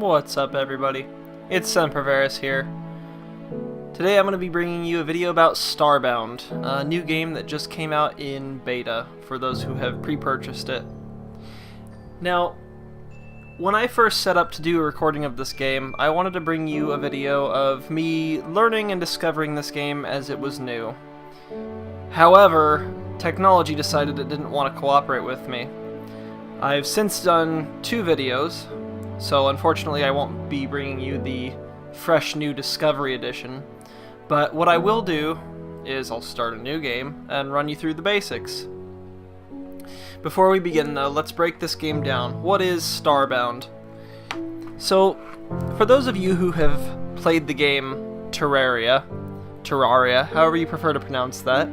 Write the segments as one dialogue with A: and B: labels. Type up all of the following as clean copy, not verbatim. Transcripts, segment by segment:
A: What's up, everybody? It's Semperverus here. Today I'm going to be bringing you a video about Starbound, a new game that just came out in beta for those who have pre-purchased it. Now, when I first set up to do a recording of this game, I wanted to bring you a video of me learning and discovering this game as it was new. However, technology decided it didn't want to cooperate with me. I've since done 2 videos, so unfortunately I won't be bringing you the fresh new Discovery Edition, but what I will do is I'll start a new game and run you through the basics. Before we begin though, let's break this game down. What is Starbound? So, for those of you who have played the game Terraria, however you prefer to pronounce that,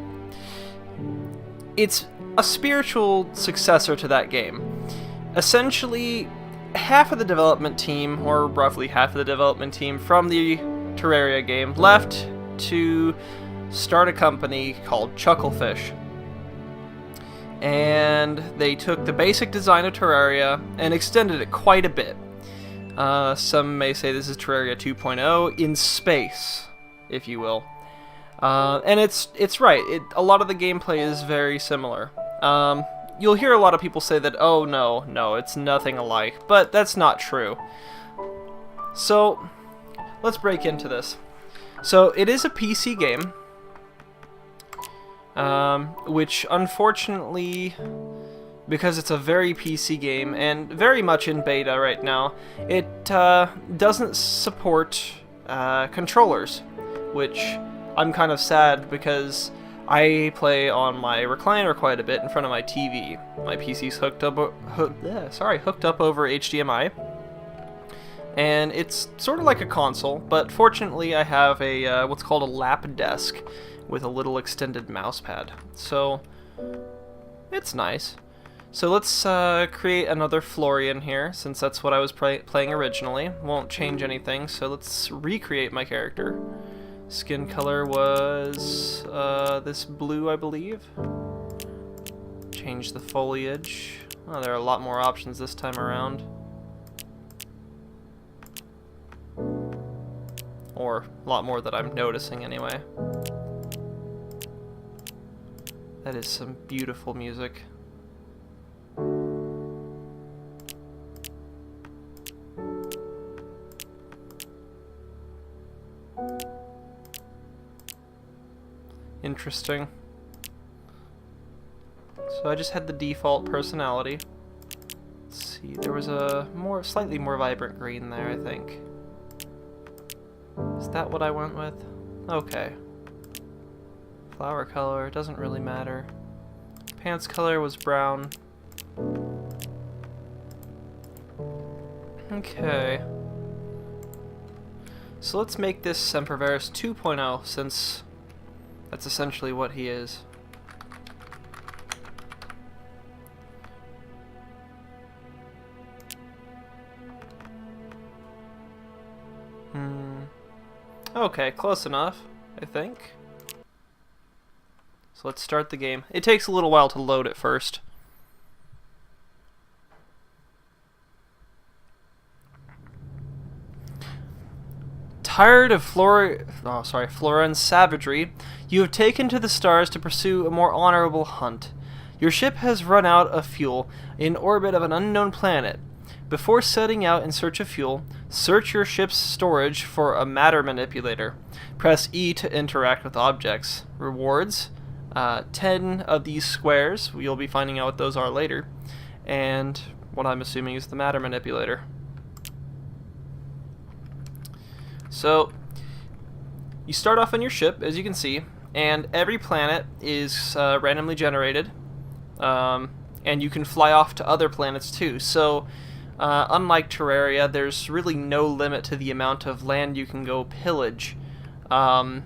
A: it's a spiritual successor to that game. Essentially, half of the development team, or roughly half of the development team from the Terraria game, left to start a company called Chucklefish. And they took the basic design of Terraria and extended it quite a bit. Some may say this is Terraria 2.0 in space, if you will. And it's right. A lot of the gameplay is very similar. You'll hear a lot of people say that, oh no, it's nothing alike, but that's not true. So, let's break into this. So, it is a PC game, which unfortunately, because it's a very PC game, and very much in beta right now, it doesn't support controllers, which I'm kind of sad because I play on my recliner quite a bit in front of my TV. My PC's hooked up over HDMI, and it's sort of like a console. But fortunately, I have a what's called a lap desk with a little extended mouse pad, so it's nice. So let's create another Florian here, since that's what I was playing originally. Won't change anything, so let's recreate my character. Skin color was this blue, I believe. Change the foliage. Oh, there are a lot more options this time around. Or a lot more that I'm noticing anyway. That is some beautiful music. Interesting. So I just had the default personality. Let's see, there was a slightly more vibrant green there, I think. Is that what I went with? Okay. Flower color, doesn't really matter. Pants color was brown. Okay. So let's make this Semperverus 2.0, since that's essentially what he is. Okay, close enough, I think. So let's start the game. It takes a little while to load at first. Tired of Florin's savagery, you have taken to the stars to pursue a more honorable hunt. Your ship has run out of fuel in orbit of an unknown planet. Before setting out in search of fuel, search your ship's storage for a matter manipulator. Press E to interact with objects. Rewards, 10 of these squares, you'll be finding out what those are later, and what I'm assuming is the matter manipulator. So, you start off on your ship, as you can see, and every planet is randomly generated, and you can fly off to other planets too. So, unlike Terraria, there's really no limit to the amount of land you can go pillage. That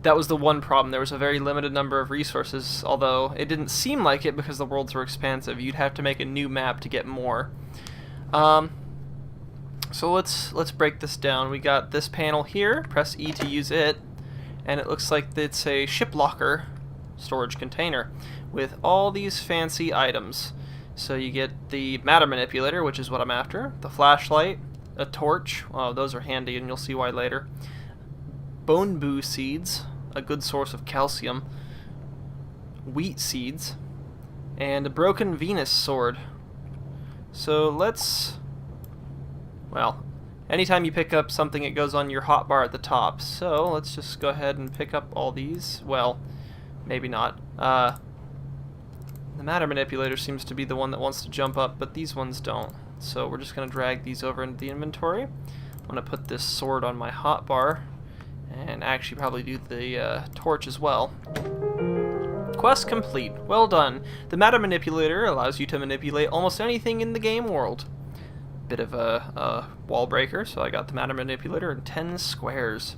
A: was the one problem. There was a very limited number of resources, although it didn't seem like it because the worlds were expansive. You'd have to make a new map to get more. So let's break this down. We got this panel here. Press E to use it, and it looks like it's a ship locker storage container with all these fancy items. So you get the matter manipulator, which is what I'm after, the flashlight, a torch, oh, those are handy and you'll see why later, bone boo seeds, a good source of calcium, wheat seeds, and a broken Venus sword. So let's, well, anytime you pick up something it goes on your hotbar at the top, so let's just go ahead and pick up all these. Well, maybe not. The matter manipulator seems to be the one that wants to jump up, but these ones don't. So we're just going to drag these over into the inventory. I'm going to put this sword on my hotbar, and actually probably do the torch as well. Quest complete. Well done. The matter manipulator allows you to manipulate almost anything in the game world. Bit of a wall breaker, so I got the matter manipulator in 10 squares.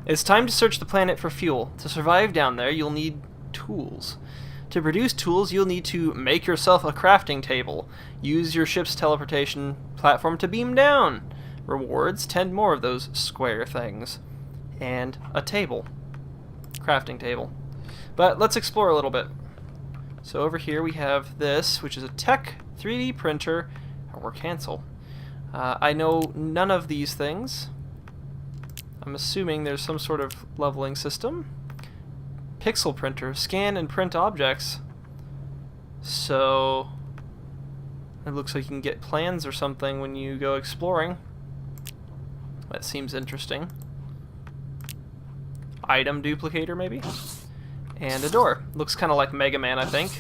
A: It's time to search the planet for fuel. To survive down there, you'll need tools. To produce tools, you'll need to make yourself a crafting table. Use your ship's teleportation platform to beam down. Rewards, 10 more of those square things. And a table. Crafting table. But let's explore a little bit. So over here we have this, which is a tech 3D printer, or cancel. I know none of these things. I'm assuming there's some sort of leveling system. Pixel printer, scan and print objects. So it looks like you can get plans or something when you go exploring. That seems interesting. Item duplicator maybe? And a door. Looks kind of like Mega Man, I think.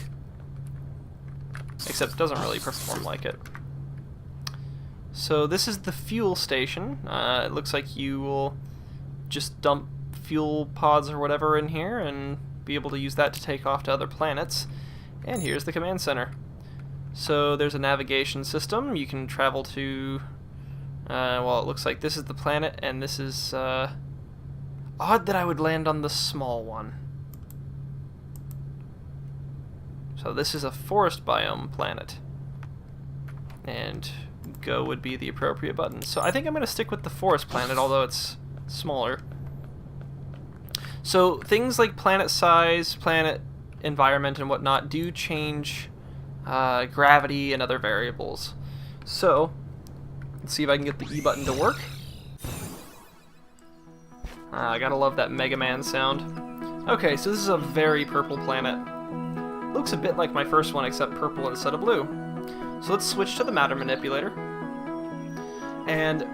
A: Except it doesn't really perform like it. So this is the fuel station. It looks like you will just dump fuel pods or whatever in here and be able to use that to take off to other planets. And here's the command center. So there's a navigation system. You can travel to, well, it looks like this is the planet and this is, odd that I would land on the small one. So this is a forest biome planet. And go would be the appropriate button. So I think I'm going to stick with the forest planet, although it's smaller. So things like planet size, planet environment, and whatnot do change gravity and other variables. So let's see if I can get the E button to work. I gotta love that Mega Man sound. Okay, so this is a very purple planet. Looks a bit like my first one, except purple instead of blue. So let's switch to the matter manipulator. And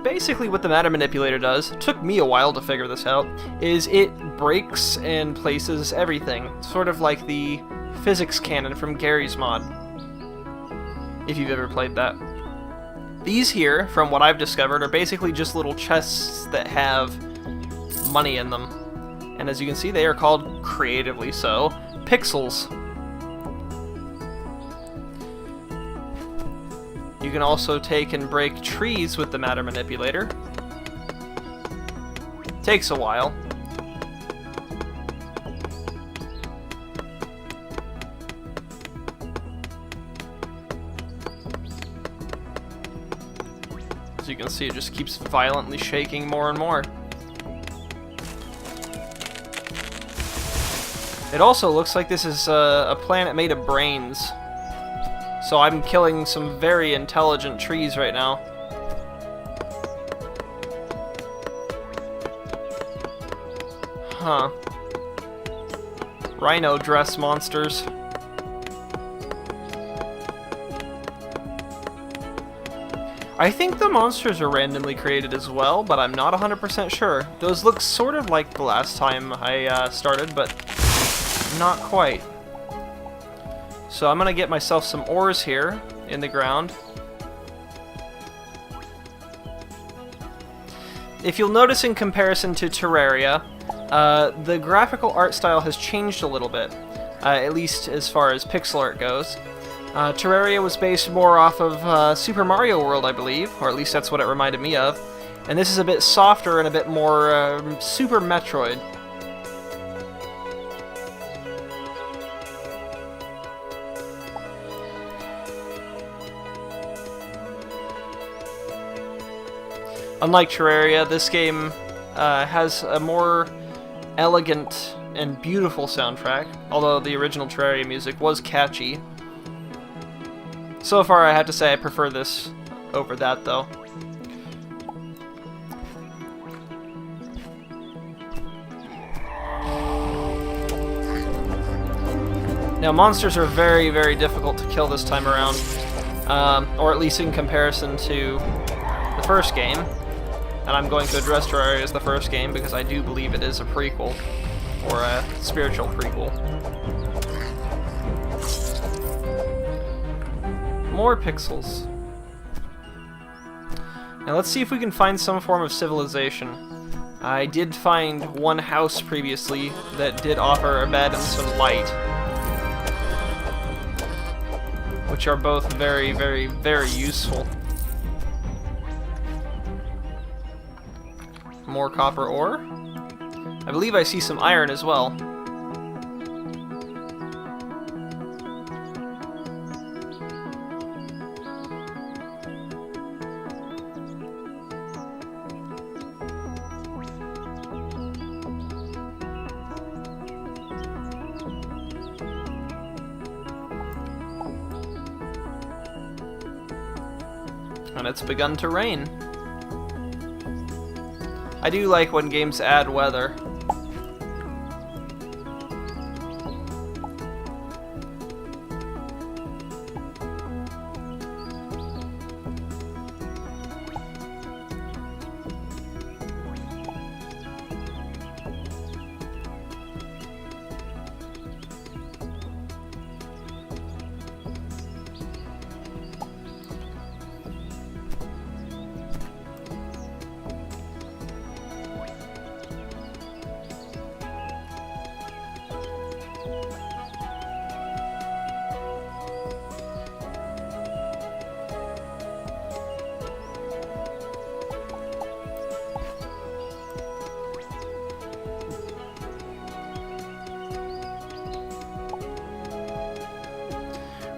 A: basically what the matter manipulator does, took me a while to figure this out, is it breaks and places everything. Sort of like the physics cannon from Gary's mod, if you've ever played that. These here, from what I've discovered, are basically just little chests that have money in them. And as you can see, they are called, creatively so, pixels. You can also take and break trees with the matter manipulator. Takes a while. As you can see, it just keeps violently shaking more and more. It also looks like this is a planet made of brains. So I'm killing some very intelligent trees right now. Huh. Rhino dress monsters. I think the monsters are randomly created as well, but I'm not 100% sure. Those look sort of like the last time I started, but not quite. So I'm gonna get myself some ores here in the ground. If you'll notice in comparison to Terraria, the graphical art style has changed a little bit, at least as far as pixel art goes. Terraria was based more off of Super Mario World, I believe, or at least that's what it reminded me of. And this is a bit softer and a bit more Super Metroid. Unlike Terraria, this game has a more elegant and beautiful soundtrack, although the original Terraria music was catchy. So far, I have to say I prefer this over that, though. Now, monsters are very, very difficult to kill this time around, or at least in comparison to the first game. And I'm going to address Terraria as the first game because I do believe it is a prequel, or a spiritual prequel. More pixels. Now let's see if we can find some form of civilization. I did find one house previously that did offer a bed and some light, which are both very, very, very useful. More copper ore. I believe I see some iron as well. And it's begun to rain. I do like when games add weather.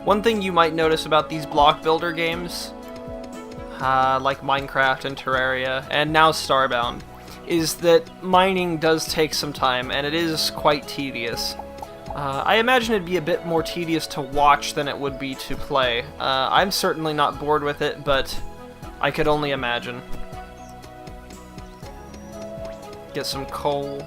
A: One thing you might notice about these block builder games, like Minecraft and Terraria, and now Starbound, is that mining does take some time, and it is quite tedious. I imagine it'd be a bit more tedious to watch than it would be to play. I'm certainly not bored with it, but I could only imagine. Get some coal.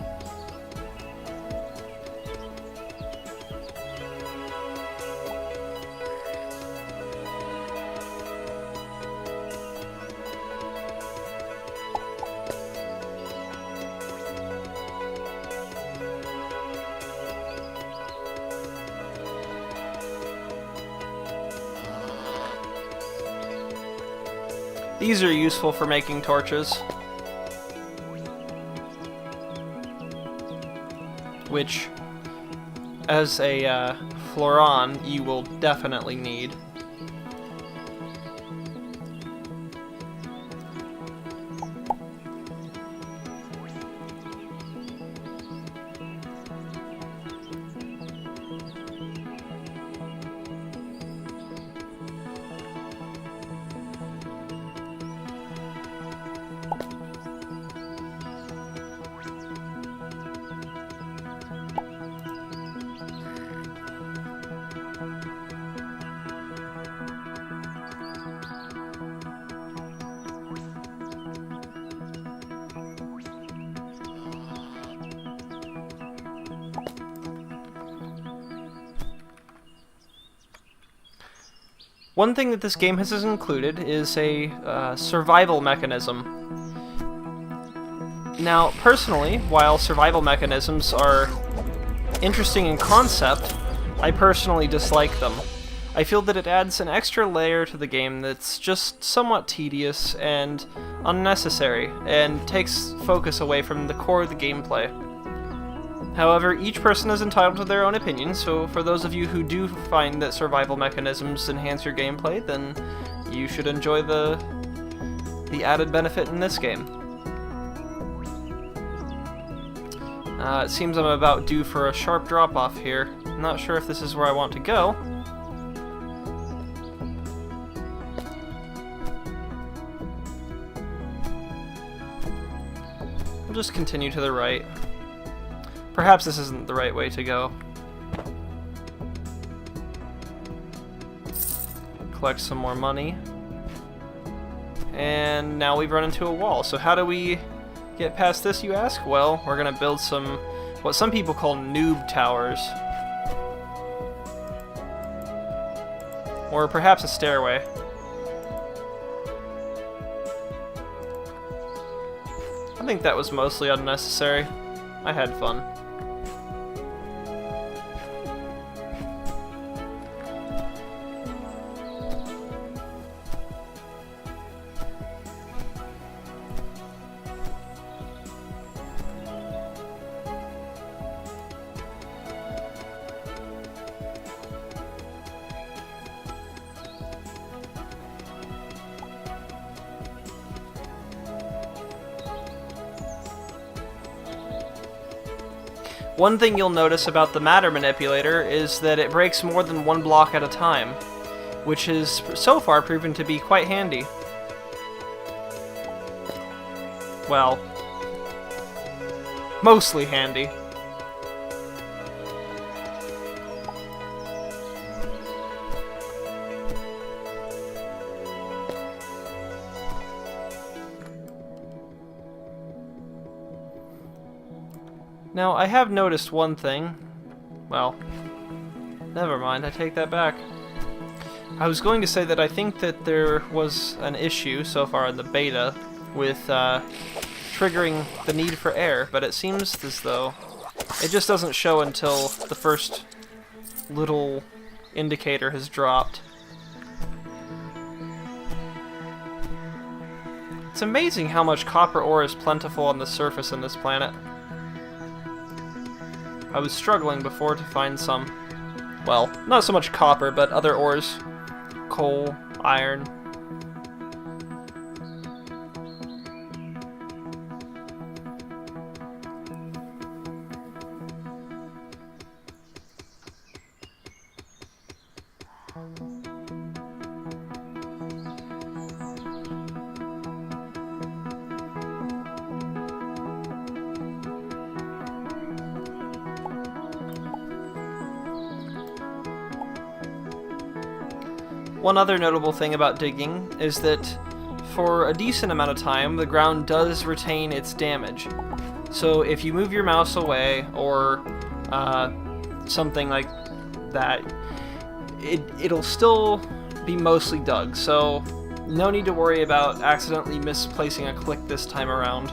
A: These are useful for making torches, which, as a Floron, you will definitely need. One thing that this game has included is a survival mechanism. Now, personally, while survival mechanisms are interesting in concept, I personally dislike them. I feel that it adds an extra layer to the game that's just somewhat tedious and unnecessary, and takes focus away from the core of the gameplay. However, each person is entitled to their own opinion, so for those of you who do find that survival mechanisms enhance your gameplay, then you should enjoy the added benefit in this game. It seems I'm about due for a sharp drop-off here. I'm not sure if this is where I want to go. We'll just continue to the right. Perhaps this isn't the right way to go. Collect some more money. And now we've run into a wall. So how do we get past this, you ask? Well, we're gonna build some, what some people call noob towers. Or perhaps a stairway. I think that was mostly unnecessary. I had fun. One thing you'll notice about the matter manipulator is that it breaks more than one block at a time, which has so far proven to be quite handy. Well, mostly handy. Now, I have noticed one thing. Well, never mind, I take that back. I was going to say that I think that there was an issue so far in the beta with triggering the need for air, but it seems as though it just doesn't show until the first little indicator has dropped. It's amazing how much copper ore is plentiful on the surface in this planet. I was struggling before to find some. Well, not so much copper, but other ores. Coal, iron. One other notable thing about digging is that for a decent amount of time the ground does retain its damage. So if you move your mouse away or something like that, it'll still be mostly dug. So no need to worry about accidentally misplacing a click this time around.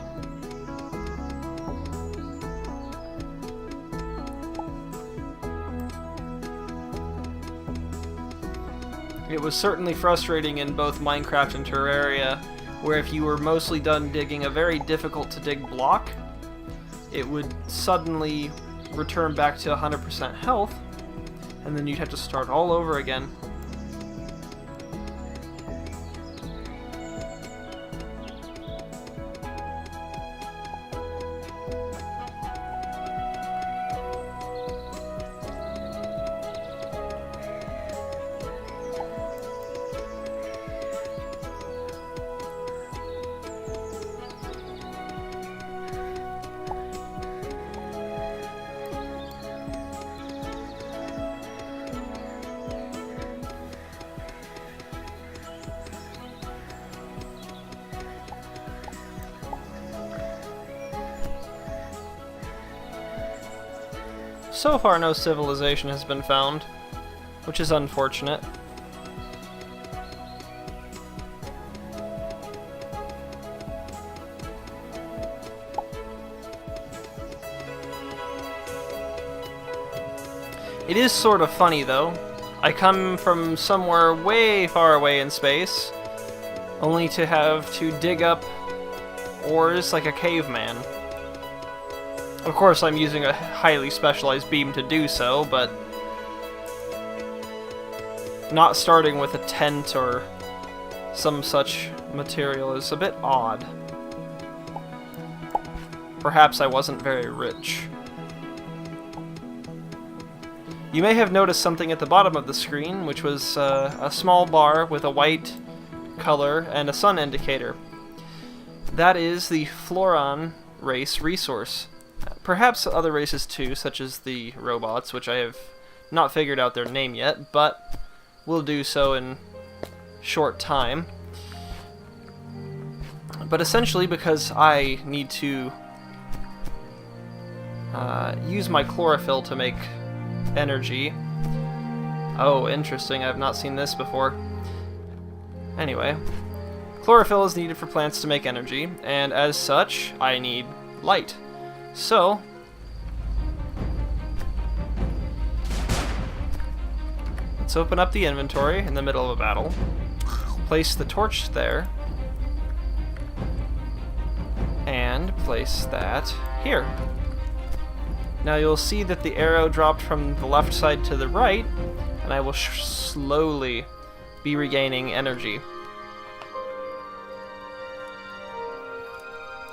A: It was certainly frustrating in both Minecraft and Terraria, where if you were mostly done digging a very difficult to dig block, it would suddenly return back to 100% health, and then you'd have to start all over again. So far, no civilization has been found, which is unfortunate. It is sort of funny, though. I come from somewhere way far away in space, only to have to dig up ores like a caveman. Of course, I'm using a highly specialized beam to do so, but not starting with a tent or some such material is a bit odd. Perhaps I wasn't very rich. You may have noticed something at the bottom of the screen, which was a small bar with a white color and a sun indicator. That is the Floron race resource. perhaps other races too, such as the robots, which I have not figured out their name yet, but will do so in short time. But essentially, because I need to use my chlorophyll to make energy. Oh, interesting. I've not seen this before. Anyway, chlorophyll is needed for plants to make energy, and as such, I need light. So, let's open up the inventory in the middle of a battle, place the torch there, and place that here. Now you'll see that the arrow dropped from the left side to the right, and I will slowly be regaining energy.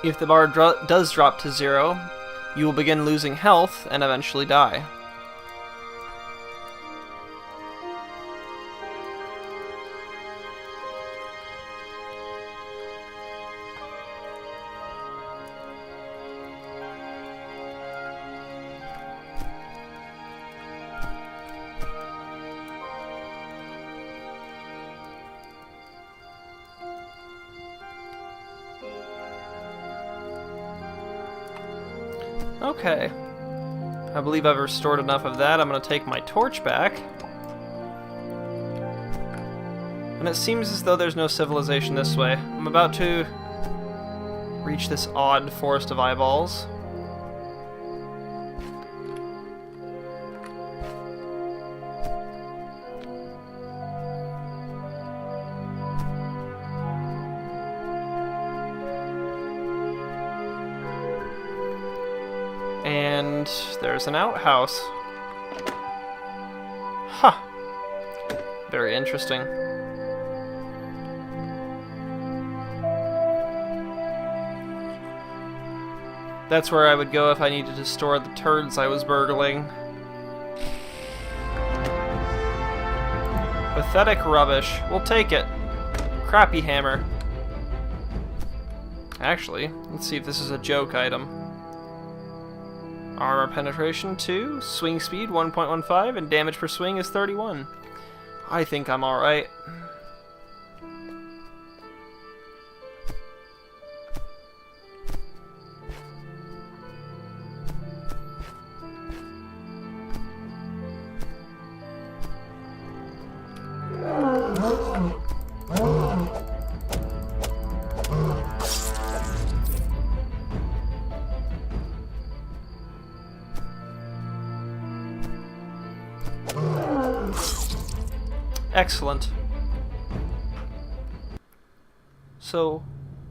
A: If the bar does drop to 0, you will begin losing health and eventually die. Okay. I believe I've restored enough of that. I'm going to take my torch back. And it seems as though there's no civilization this way. I'm about to reach this odd forest of eyeballs. And there's an outhouse. Huh. Very interesting. That's where I would go if I needed to store the turds I was burgling. Pathetic rubbish. We'll take it. Crappy hammer. Actually, let's see if this is a joke item. Armor penetration 2, swing speed 1.15, and damage per swing is 31. I think I'm alright. Excellent. So,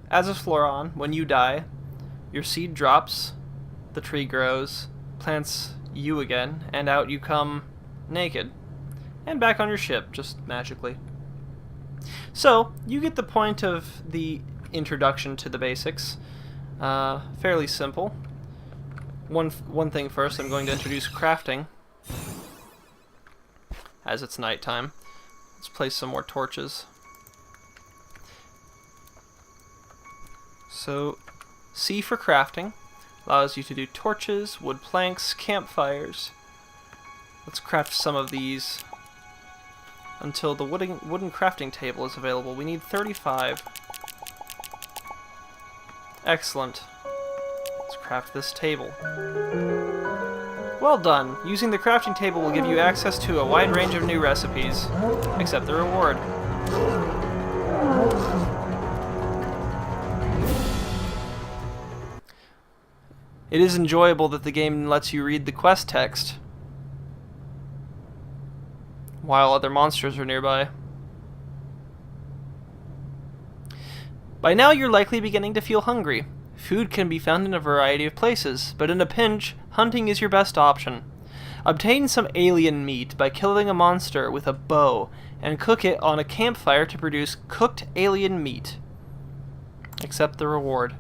A: as a Floron, when you die, your seed drops, the tree grows, plants you again, and out you come naked. And back on your ship, just magically. So, you get the point of the introduction to the basics. Fairly simple. One thing first, I'm going to introduce crafting, as it's nighttime. Let's place some more torches. So, C for crafting allows you to do torches, wood planks, campfires. Let's craft some of these until the wooden crafting table is available. We need 35. Excellent. Let's craft this table. Well done. Using the crafting table will give you access to a wide range of new recipes. Accept the reward. It is enjoyable that the game lets you read the quest text while other monsters are nearby. By now you're likely beginning to feel hungry. Food can be found in a variety of places, but in a pinch, hunting is your best option. Obtain some alien meat by killing a monster with a bow, and cook it on a campfire to produce cooked alien meat. Accept the reward.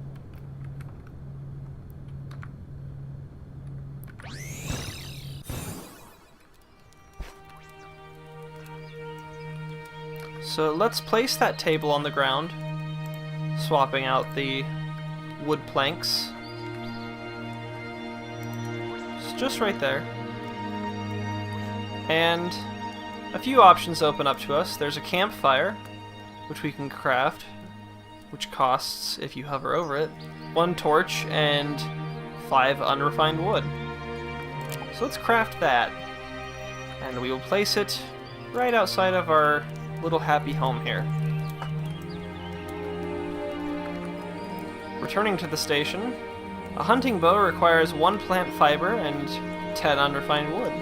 A: So let's place that table on the ground, swapping out the wood planks. just right there. And a few options open up to us. There's a campfire, which we can craft, which costs, if you hover over it, 1 torch and 5 unrefined wood. So let's craft that. And we will place it right outside of our little happy home here. Returning to the station, a hunting bow requires 1 plant fiber and 10 unrefined wood.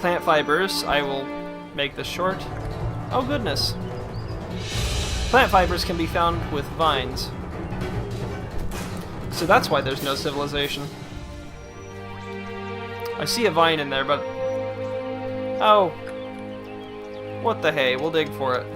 A: Plant fibers, I will make this short. Oh goodness. Plant fibers can be found with vines. So that's why there's no civilization. I see a vine in there, but... oh. What the hey, we'll dig for it.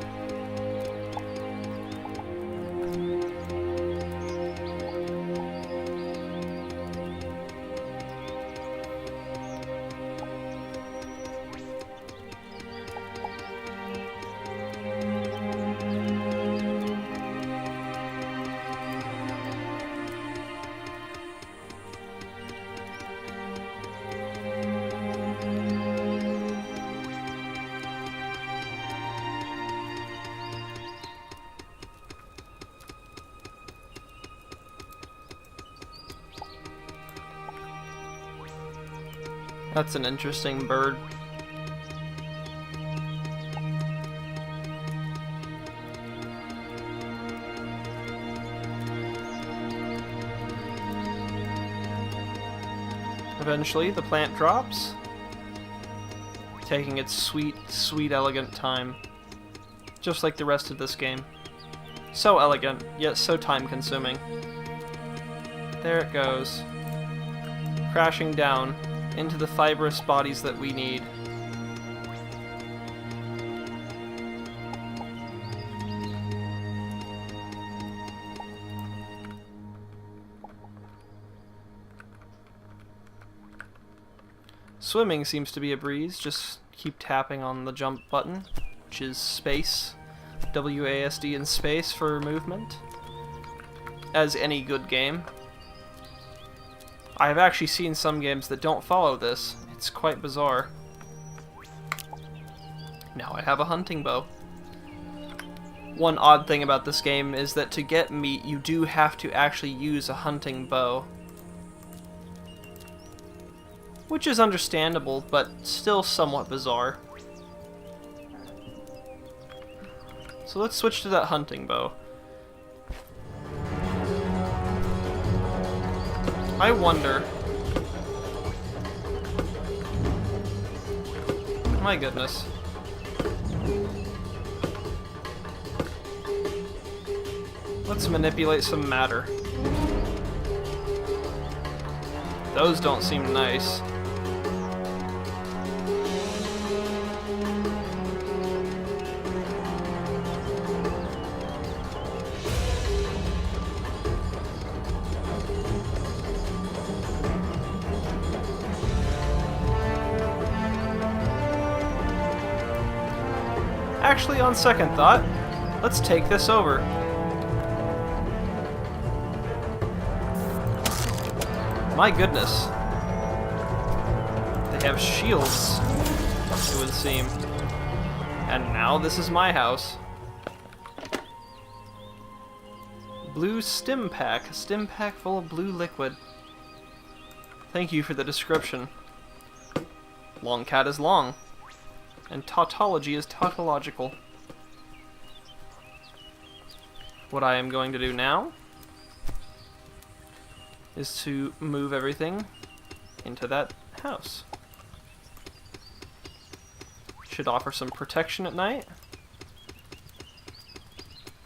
A: That's an interesting bird. Eventually, the plant drops, taking its sweet, sweet, elegant time. Just like the rest of this game. So elegant, yet so time-consuming. There it goes. Crashing down into the fibrous bodies that we need. Swimming seems to be a breeze. Just keep tapping on the jump button, which is space. WASD in space for movement. As any good game. I have actually seen some games that don't follow this. It's quite bizarre. Now I have a hunting bow. One odd thing about this game is that to get meat, you do have to actually use a hunting bow. Which is understandable, but still somewhat bizarre. So let's switch to that hunting bow. I wonder... my goodness. Let's manipulate some matter. Those don't seem nice. Actually, on second thought, let's take this over. My goodness. They have shields, it would seem. And now this is my house. Blue stim pack. A stim pack full of blue liquid. Thank you for the description. Long cat is long. And tautology is tautological. What I am going to do now is to move everything into that house. Should offer some protection at night.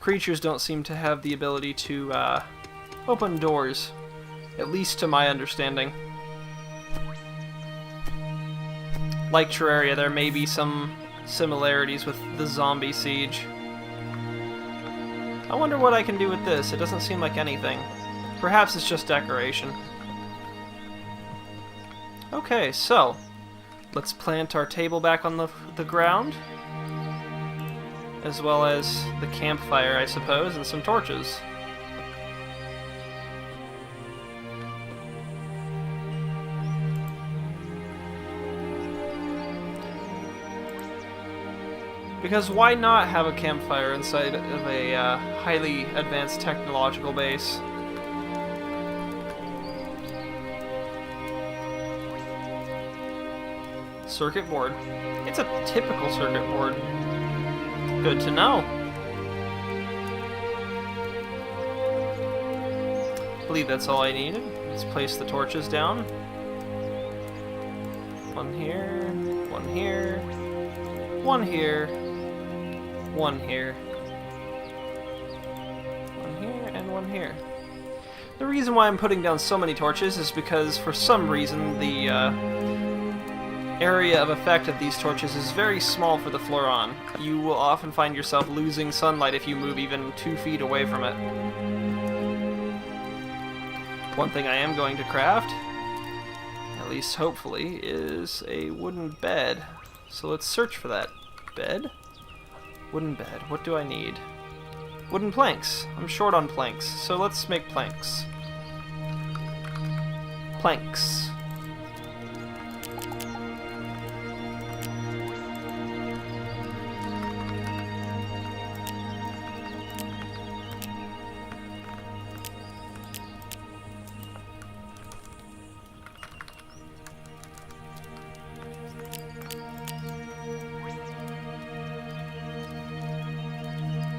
A: Creatures don't seem to have the ability to open doors, at least to my understanding. Like Terraria, there may be some similarities with the zombie siege. I wonder what I can do with this. It doesn't seem like anything. Perhaps it's just decoration. Okay, so let's plant our table back on the ground, as well as the campfire, I suppose, and some torches. Because why not have a campfire inside of a highly advanced technological base? Circuit board. It's a typical circuit board. Good to know. I believe that's all I needed. Let's place the torches down. One here, one here, one here, one here, one here, and one here. The reason why I'm putting down so many torches is because for some reason the area of effect of these torches is very small for the Floron. You will often find yourself losing sunlight if you move even 2 feet away from it. One thing I am going to craft, at least hopefully, is a wooden bed. So let's search for that. Bed? Wooden bed. What do I need? Wooden planks. I'm short on planks, so let's make planks. Planks.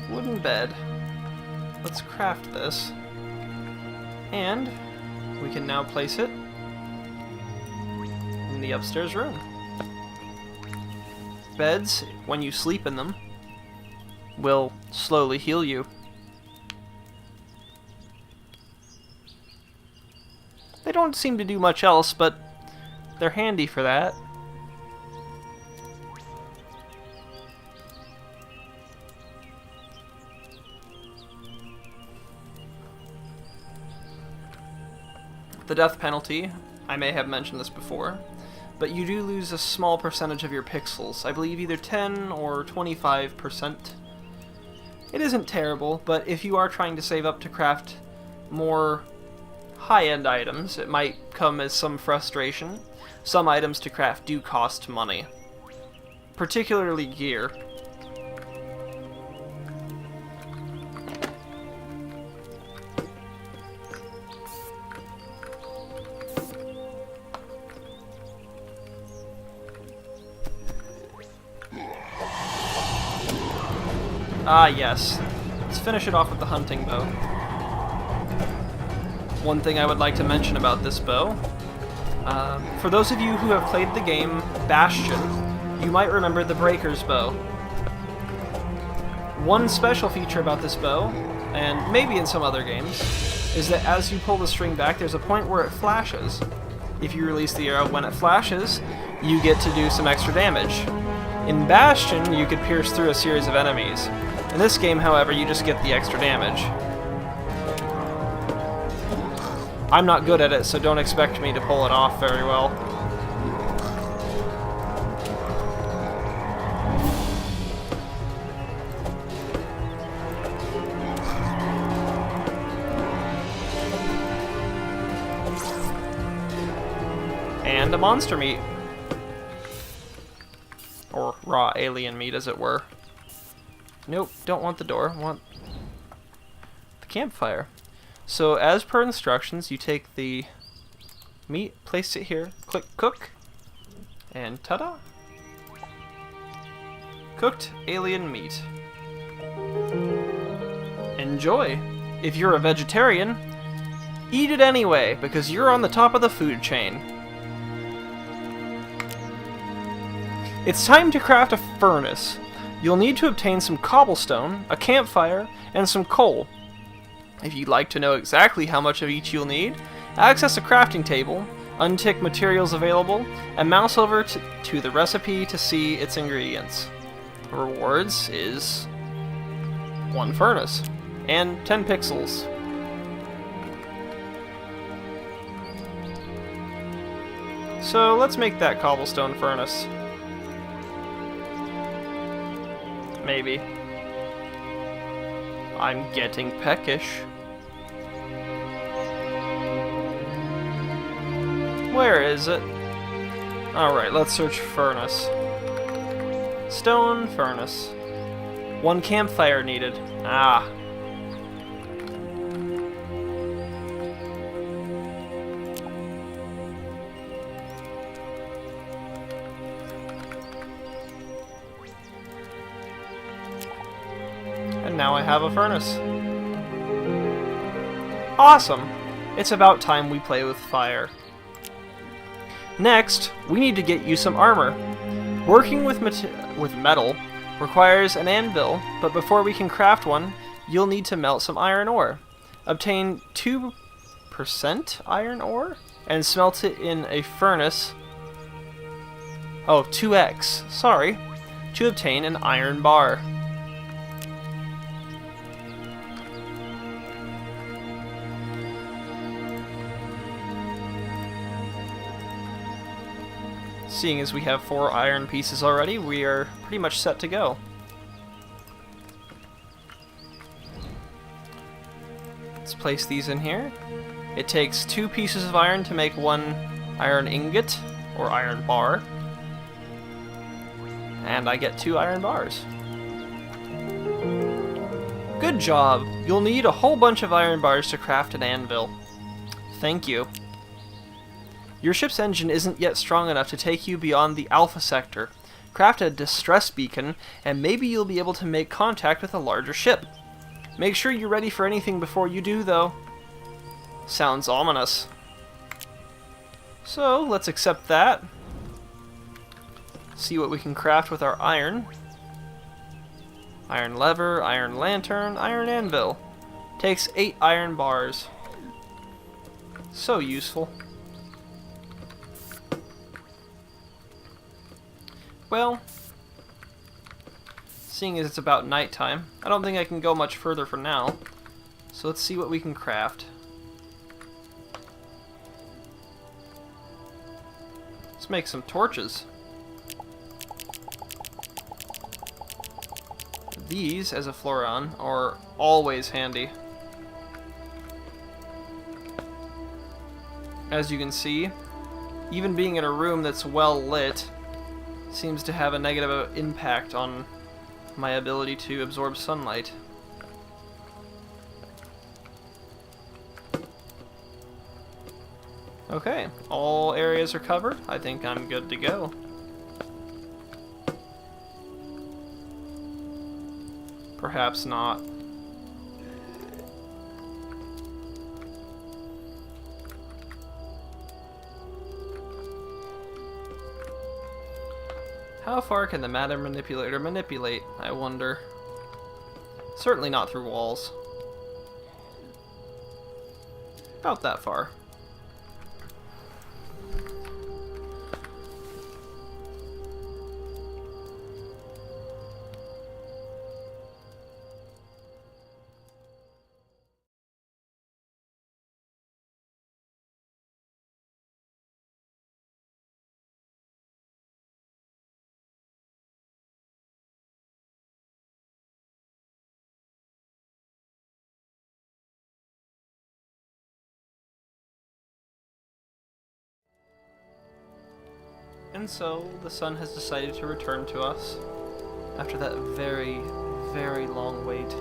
A: Wooden bed. Let's craft this. And we can now place it in the upstairs room. Beds, when you sleep in them, will slowly heal you. They don't seem to do much else, but they're handy for that. The death penalty, I may have mentioned this before, but you do lose a small percentage of your pixels. I believe either 10 or 25%. It isn't terrible, but if you are trying to save up to craft more high-end items, it might come as some frustration. Some items to craft do cost money, particularly gear. Ah, yes. Let's finish it off with the hunting bow. One thing I would like to mention about this bow, for those of you who have played the game Bastion, you might remember the Breaker's bow. One special feature about this bow, and maybe in some other games, is that as you pull the string back, there's a point where it flashes. If you release the arrow when it flashes, you get to do some extra damage. In Bastion, you could pierce through a series of enemies. In this game, however, you just get the extra damage. I'm not good at it, so don't expect me to pull it off very well. And a monster meat. Or raw alien meat, as it were. Nope, don't want the door, want the campfire. So as per instructions, you take the meat, place it here, click cook, and ta-da! Cooked alien meat. Enjoy! If you're a vegetarian, eat it anyway, because you're on the top of the food chain. It's time to craft a furnace. You'll need to obtain some cobblestone, a campfire, and some coal. If you'd like to know exactly how much of each you'll need, access a crafting table, untick materials available, and mouse over to the recipe to see its ingredients. Rewards is 1 furnace, and 10 pixels. So let's make that cobblestone furnace. Maybe. I'm getting peckish. Where is it? Alright, let's search furnace. Stone furnace. 1 campfire needed. Ah. And now I have a furnace. Awesome! It's about time we play with fire. Next, we need to get you some armor. Working with metal requires an anvil, but before we can craft one, you'll need to melt some iron ore. Obtain 2% iron ore and smelt it in a furnace. Oh, 2x, sorry, to obtain an iron bar. Seeing as we have 4 iron pieces already, we are pretty much set to go. Let's place these in here. It takes 2 pieces of iron to make 1 iron ingot, or iron bar. And I get 2 iron bars. Good job! You'll need a whole bunch of iron bars to craft an anvil. Thank you. Your ship's engine isn't yet strong enough to take you beyond the Alpha Sector. Craft a distress beacon, and maybe you'll be able to make contact with a larger ship. Make sure you're ready for anything before you do, though. Sounds ominous. So, let's accept that. See what we can craft with our iron. Iron lever, iron lantern, iron anvil. Takes 8 iron bars. So useful. Well, seeing as it's about nighttime, I don't think I can go much further for now. So let's see what we can craft. Let's make some torches. These, as a Floron, are always handy. As you can see, even being in a room that's well lit seems to have a negative impact on my ability to absorb sunlight. Okay, all areas are covered. I think I'm good to go. Perhaps not. How far can the matter manipulator manipulate, I wonder? Certainly not through walls. About that far. And so, the sun has decided to return to us after that very, very long wait.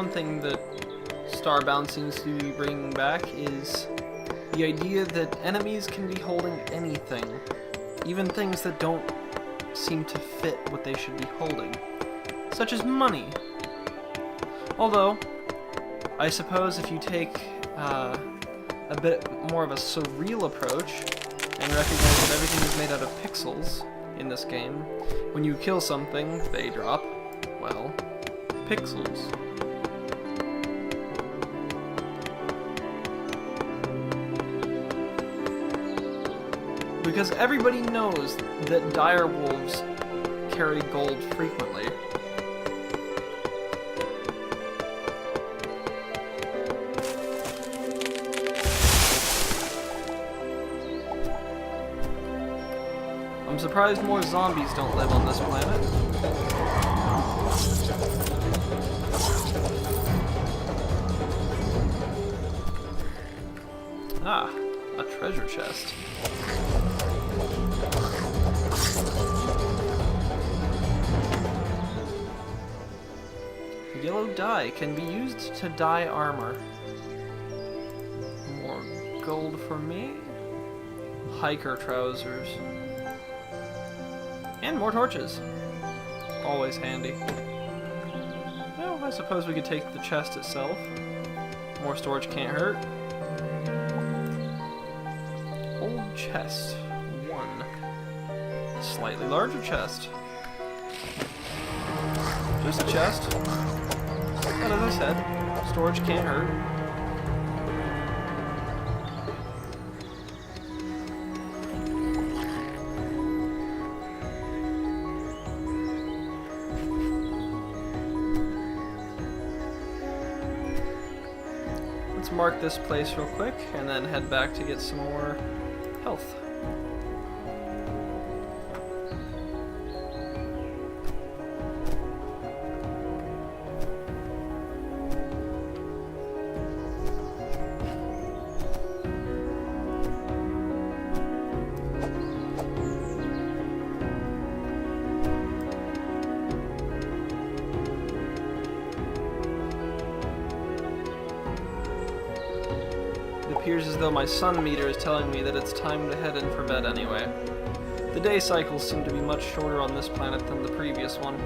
A: one thing that Starbound seems to be bringing back is the idea that enemies can be holding anything, even things that don't seem to fit what they should be holding, such as money. Although, I suppose if you take a bit more of a surreal approach and recognize that everything is made out of pixels in this game, when you kill something, they drop, well, pixels. Because everybody knows that dire wolves carry gold frequently. I'm surprised more zombies don't live on this planet. Ah, a treasure chest. Yellow dye can be used to dye armor. More gold for me. Hiker trousers. And more torches. Always handy. Well, I suppose we could take the chest itself. More storage can't hurt. Old chest. 1. Slightly larger chest. Just a chest. But as I said, storage can't hurt. Let's mark this place real quick and then head back to get some more health. It appears as though my sun meter is telling me that it's time to head in for bed anyway. The day cycles seem to be much shorter on this planet than the previous one.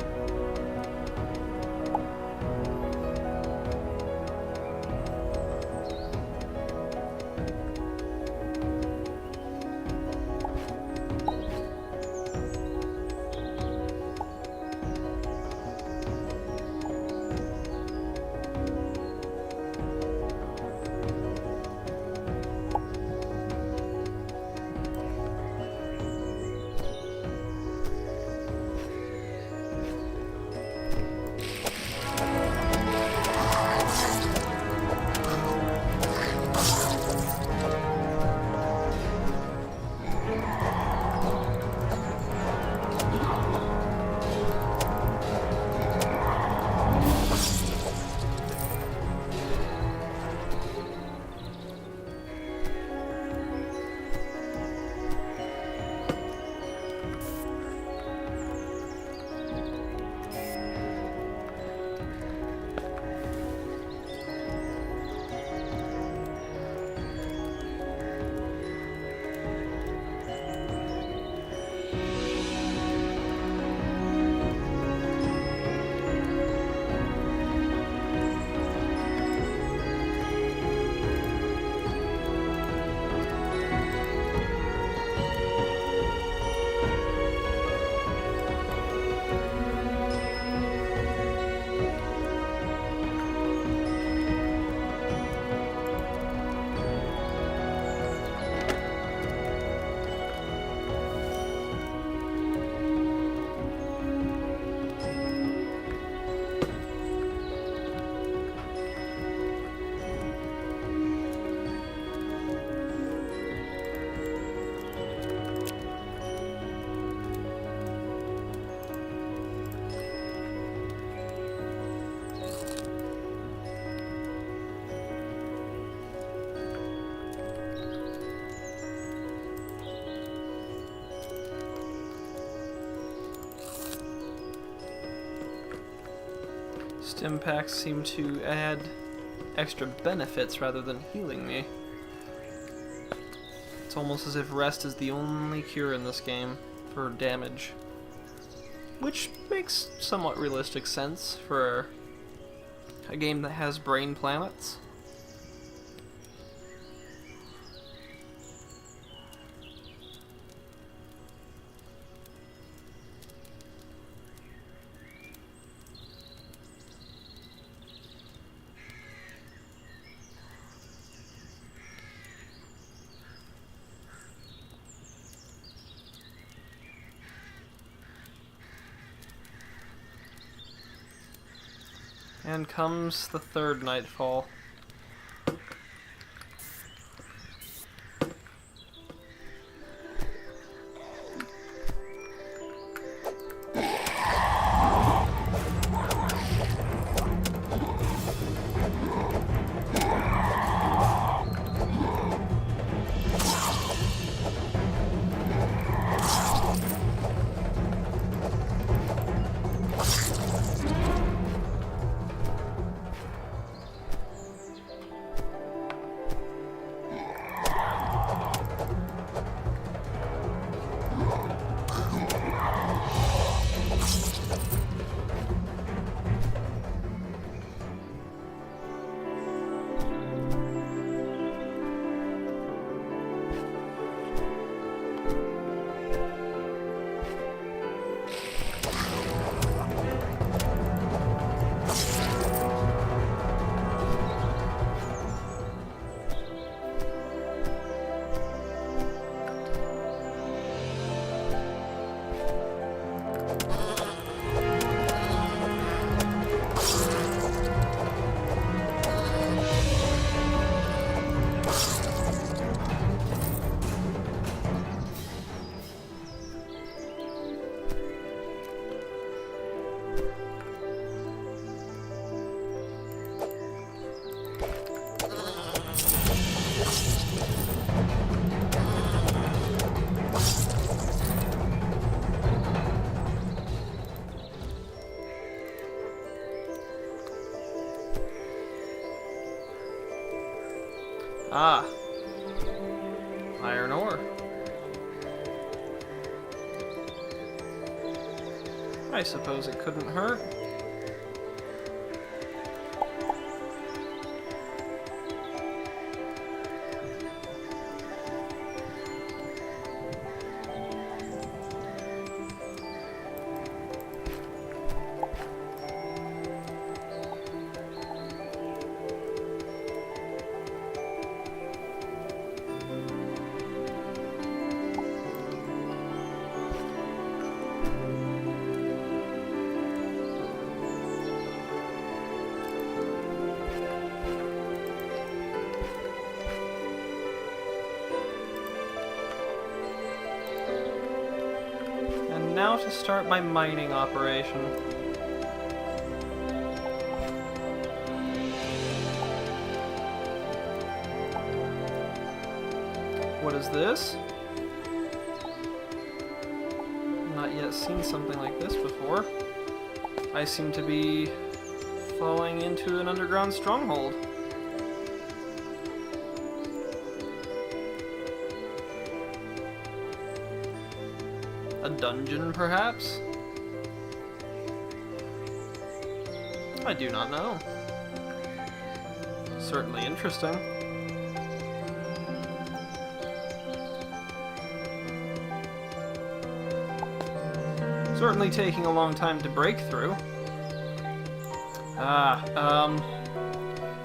A: Stim packs seem to add extra benefits rather than healing me. It's almost as if rest is the only cure in this game for damage. Which makes somewhat realistic sense for a game that has brain planets. And comes the third nightfall. Ah, iron ore. I suppose it couldn't hurt. Now to start my mining operation. What is this? Not yet seen something like this before. I seem to be falling into an underground stronghold. A dungeon, perhaps? I do not know. Certainly interesting. Certainly taking a long time to break through.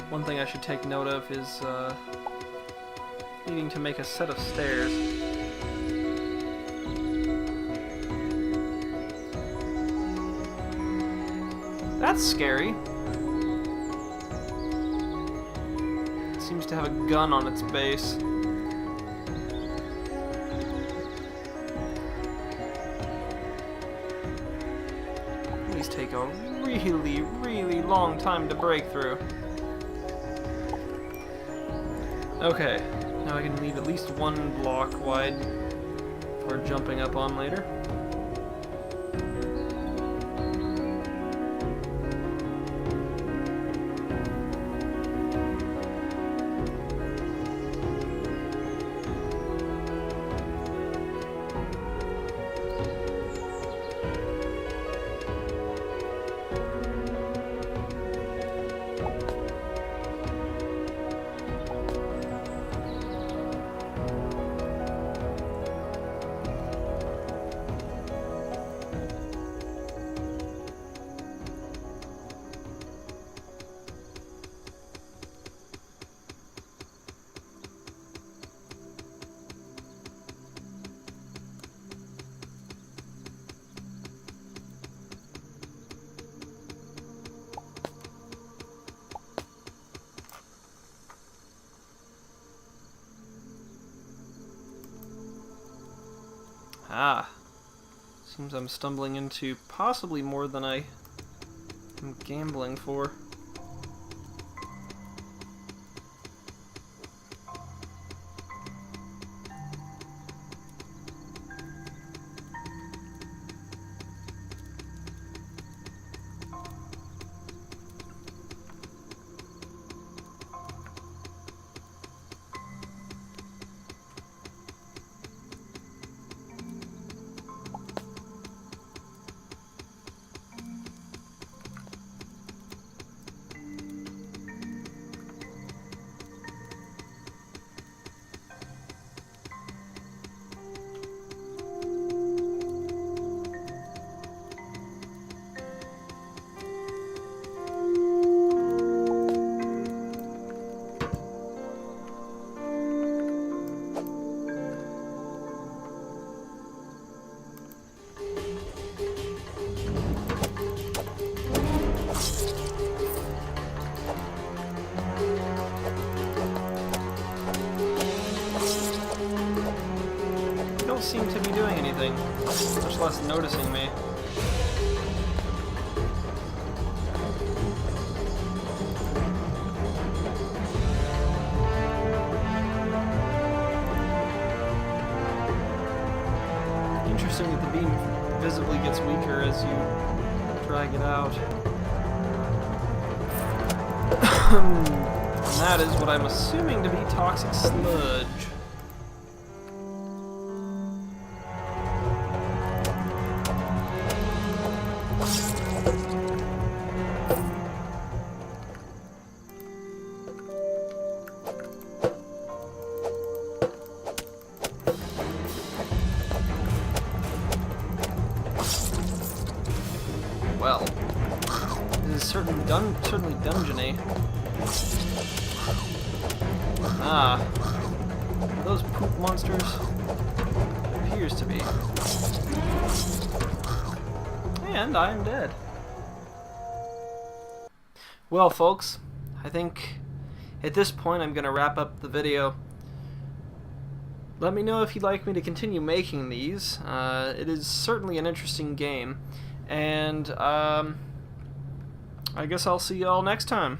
A: One thing I should take note of is needing to make a set of stairs. That's scary. It seems to have a gun on its base. These take a really, really long time to break through. Okay, now I can leave at least one block wide for jumping up on later. Ah. Seems I'm stumbling into possibly more than I am gambling for. Seem to be doing anything, much less noticing me. Interesting that the beam visibly gets weaker as you drag it out. And that is what I'm assuming to be toxic sludge. Well, this is certainly dungeony. Ah, are those poop monsters? It appears to be. And I'm dead. Well, folks, I think at this point I'm going to wrap up the video. Let me know if you'd like me to continue making these. It is certainly an interesting game. And I guess I'll see you all next time.